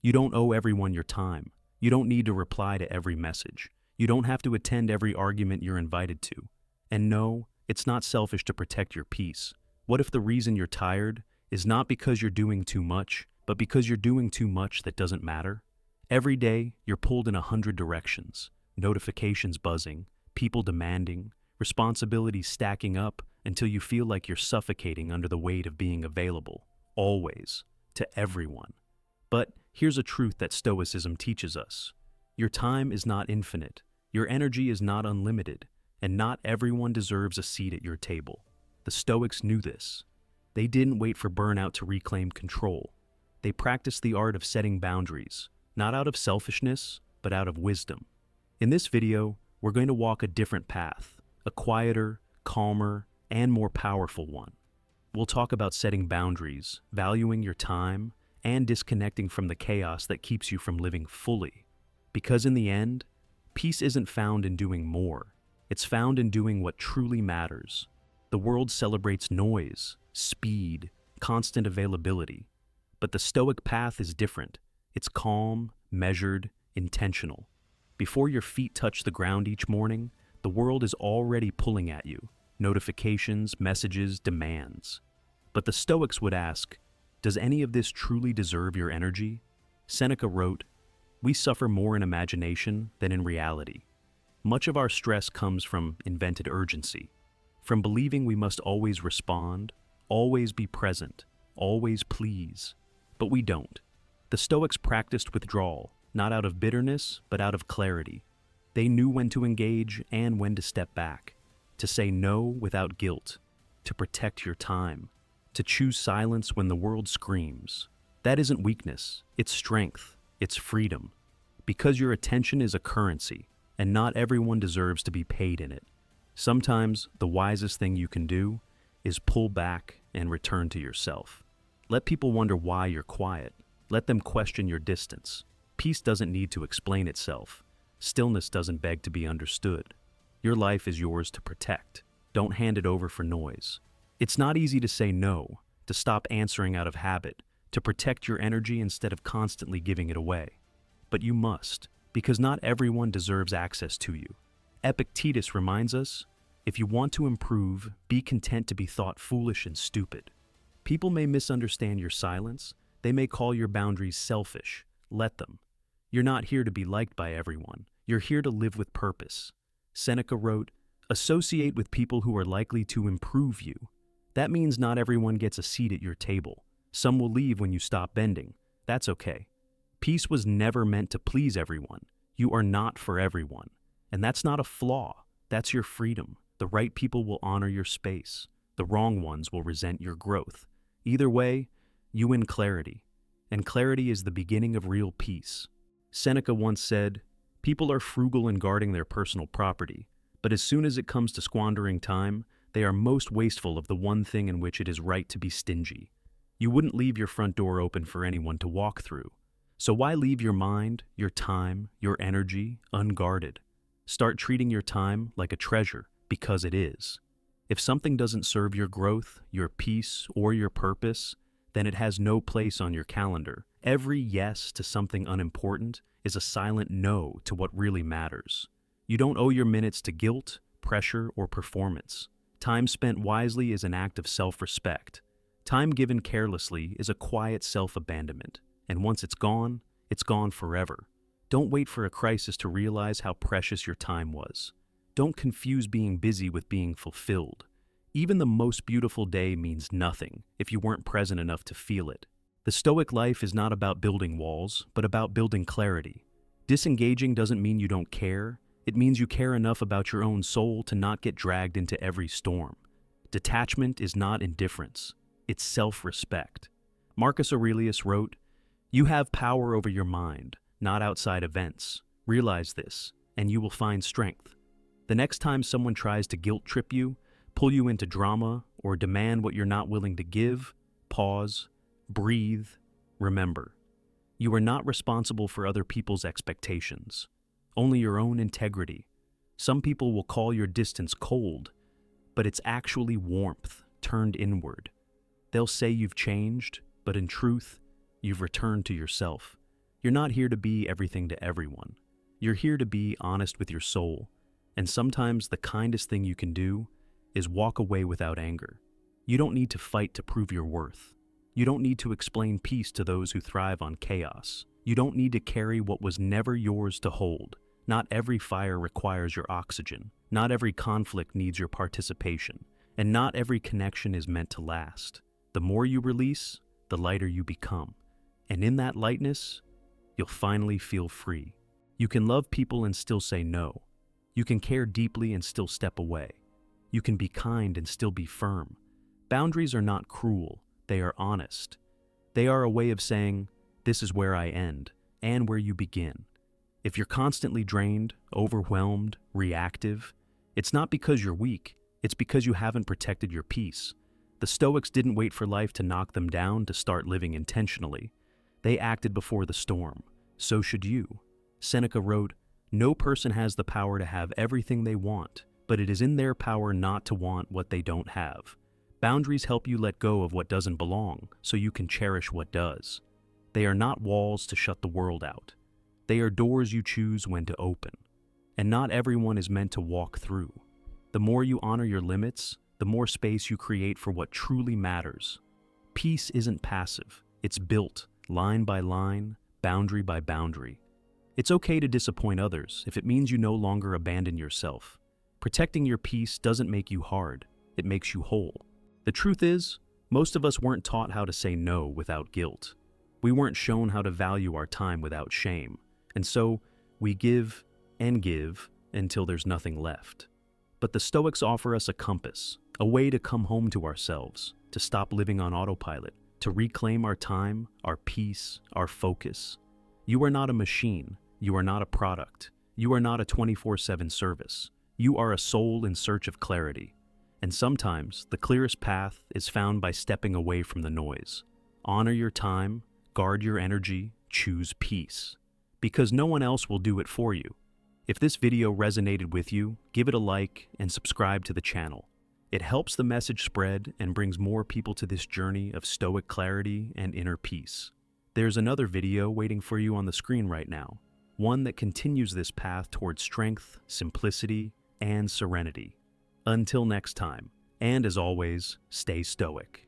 You don't owe everyone your time. You don't need to reply to every message. You don't have to attend every argument you're invited to. And no, it's not selfish to protect your peace. What if the reason you're tired is not because you're doing too much, but because you're doing too much that doesn't matter? Every day, you're pulled in 100 directions. Notifications buzzing, people demanding, responsibilities stacking up until you feel like you're suffocating under the weight of being available, always, to everyone. But here's a truth that Stoicism teaches us. Your time is not infinite, your energy is not unlimited, and not everyone deserves a seat at your table. The Stoics knew this. They didn't wait for burnout to reclaim control. They practiced the art of setting boundaries, not out of selfishness, but out of wisdom. In this video, we're going to walk a different path, a quieter, calmer, and more powerful one. We'll talk about setting boundaries, valuing your time, and disconnecting from the chaos that keeps you from living fully. Because in the end, peace isn't found in doing more. It's found in doing what truly matters. The world celebrates noise, speed, constant availability. But the Stoic path is different. It's calm, measured, intentional. Before your feet touch the ground each morning, the world is already pulling at you. Notifications, messages, demands. But the Stoics would ask, does any of this truly deserve your energy? Seneca wrote, "We suffer more in imagination than in reality." Much of our stress comes from invented urgency, from believing we must always respond, always be present, always please. But we don't. The Stoics practiced withdrawal, not out of bitterness, but out of clarity. They knew when to engage and when to step back, to say no without guilt, to protect your time, to choose silence when the world screams. That isn't weakness, it's strength, it's freedom. Because your attention is a currency, and not everyone deserves to be paid in it. Sometimes the wisest thing you can do is pull back and return to yourself. Let people wonder why you're quiet. Let them question your distance. Peace doesn't need to explain itself. Stillness doesn't beg to be understood. Your life is yours to protect. Don't hand it over for noise. It's not easy to say no, to stop answering out of habit, to protect your energy instead of constantly giving it away. But you must, because not everyone deserves access to you. Epictetus reminds us, if you want to improve, be content to be thought foolish and stupid. People may misunderstand your silence. They may call your boundaries selfish. Let them. You're not here to be liked by everyone. You're here to live with purpose. Seneca wrote, "Associate with people who are likely to improve you." That means not everyone gets a seat at your table. Some will leave when you stop bending. That's okay. Peace was never meant to please everyone. You are not for everyone. And that's not a flaw. That's your freedom. The right people will honor your space. The wrong ones will resent your growth. Either way, you win clarity. And clarity is the beginning of real peace. Seneca once said, "People are frugal in guarding their personal property, but as soon as it comes to squandering time, they are most wasteful of the one thing in which it is right to be stingy." You wouldn't leave your front door open for anyone to walk through. So why leave your mind, your time, your energy unguarded? Start treating your time like a treasure, because it is. If something doesn't serve your growth, your peace, or your purpose, then it has no place on your calendar. Every yes to something unimportant is a silent no to what really matters. You don't owe your minutes to guilt, pressure, or performance. Time spent wisely is an act of self-respect. Time given carelessly is a quiet self-abandonment. And once it's gone forever. Don't wait for a crisis to realize how precious your time was. Don't confuse being busy with being fulfilled. Even the most beautiful day means nothing if you weren't present enough to feel it. The Stoic life is not about building walls, but about building clarity. Disengaging doesn't mean you don't care. It means you care enough about your own soul to not get dragged into every storm. Detachment is not indifference. It's self-respect. Marcus Aurelius wrote, "You have power over your mind, not outside events. Realize this, and you will find strength." The next time someone tries to guilt trip you, pull you into drama, or demand what you're not willing to give, pause, breathe, remember. You are not responsible for other people's expectations, only your own integrity. Some people will call your distance cold, but it's actually warmth turned inward. They'll say you've changed, but in truth, you've returned to yourself. You're not here to be everything to everyone. You're here to be honest with your soul, and sometimes the kindest thing you can do is walk away without anger. You don't need to fight to prove your worth. You don't need to explain peace to those who thrive on chaos. You don't need to carry what was never yours to hold. Not every fire requires your oxygen. Not every conflict needs your participation. And not every connection is meant to last. The more you release, the lighter you become. And in that lightness, you'll finally feel free. You can love people and still say no. You can care deeply and still step away. You can be kind and still be firm. Boundaries are not cruel, they are honest. They are a way of saying, this is where I end, and where you begin. If you're constantly drained, overwhelmed, reactive, it's not because you're weak, it's because you haven't protected your peace. The Stoics didn't wait for life to knock them down to start living intentionally. They acted before the storm. So should you. Seneca wrote, "No person has the power to have everything they want, but it is in their power not to want what they don't have." Boundaries help you let go of what doesn't belong, so you can cherish what does. They are not walls to shut the world out. They are doors you choose when to open. And not everyone is meant to walk through. The more you honor your limits, the more space you create for what truly matters. Peace isn't passive. It's built, line by line, boundary by boundary. It's okay to disappoint others if it means you no longer abandon yourself. Protecting your peace doesn't make you hard. It makes you whole. The truth is, most of us weren't taught how to say no without guilt. We weren't shown how to value our time without shame. And so, we give and give until there's nothing left. But the Stoics offer us a compass, a way to come home to ourselves, to stop living on autopilot, to reclaim our time, our peace, our focus. You are not a machine. You are not a product. You are not a 24/7 service. You are a soul in search of clarity. And sometimes, the clearest path is found by stepping away from the noise. Honor your time, guard your energy, choose peace. Because no one else will do it for you. If this video resonated with you, give it a like and subscribe to the channel. It helps the message spread and brings more people to this journey of Stoic clarity and inner peace. There's another video waiting for you on the screen right now, one that continues this path towards strength, simplicity, and serenity. Until next time, and as always, stay stoic.